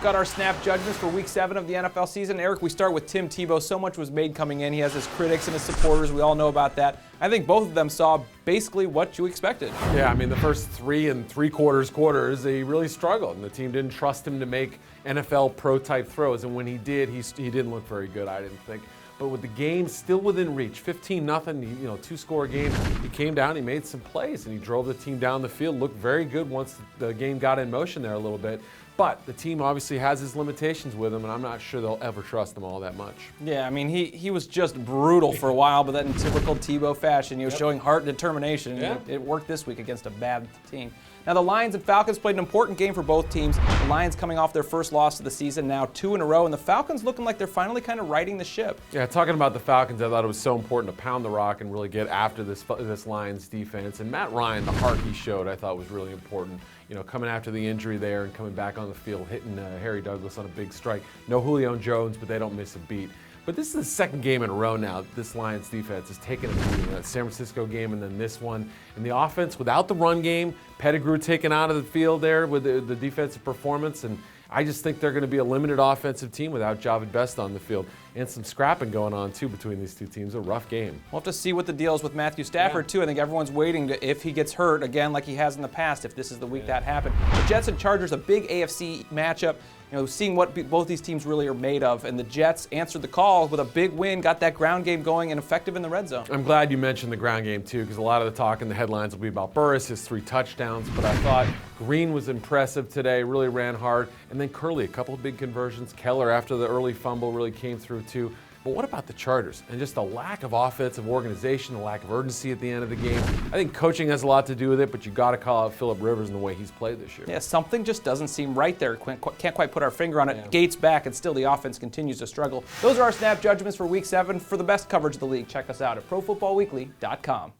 got our snap judgments for Week 7 of the NFL season. Eric, we start with Tim Tebow. So much was made coming in. He has his critics and his supporters. We all know about that. I think both of them saw basically what you expected. Yeah, I mean, the first 3 3/4 quarters, he really struggled, and the team didn't trust him to make NFL pro-type throws. And when he did, he didn't look very good, I didn't think. But with the game still within reach, 15-0, two-score game, he came down, he made some plays, and he drove the team down the field. Looked very good once the game got in motion there a little bit. But the team obviously has his limitations with him, and I'm not sure they'll ever trust him all that much. Yeah, I mean, he was just brutal for a while, but then in typical Tebow fashion, he was showing heart and determination. Yeah. It worked this week against a bad team. Now, the Lions and Falcons played an important game for both teams. The Lions coming off their first loss of the season, now 2 in a row, and the Falcons looking like they're finally kind of righting the ship. Yeah, talking about the Falcons, I thought it was so important to pound the rock and really get after this Lions defense. And Matt Ryan, the heart he showed, I thought was really important. Coming after the injury there and coming back on the field, hitting Harry Douglas on a big strike. No Julio Jones, but they don't miss a beat. But this is the second game in a row now this Lions defense has taken a beating. That San Francisco game and then this one. And the offense, without the run game, Pettigrew taken out of the field there with the defensive performance. And I just think they're going to be a limited offensive team without Javid Best on the field. And some scrapping going on, too, between these two teams. A rough game. We'll have to see what the deal is with Matthew Stafford, too. I think everyone's waiting to, if he gets hurt, again, like he has in the past, if this is the week that happened. The Jets and Chargers, a big AFC matchup. Seeing what both these teams really are made of. And the Jets answered the call with a big win, got that ground game going and effective in the red zone. I'm glad you mentioned the ground game, too, because a lot of the talk in the headlines will be about Burris, his 3 touchdowns. But I thought Green was impressive today, really ran hard. And then Curley, a couple of big conversions. Keller, after the early fumble, really came through, too. But what about the Chargers? And just a lack of offensive organization, a lack of urgency at the end of the game. I think coaching has a lot to do with it, but you got to call out Phillip Rivers and the way he's played this year. Yeah, something just doesn't seem right there. Can't quite put our finger on it. Yeah. Gates back, and still the offense continues to struggle. Those are our snap judgments for Week 7. For the best coverage of the league, check us out at ProFootballWeekly.com.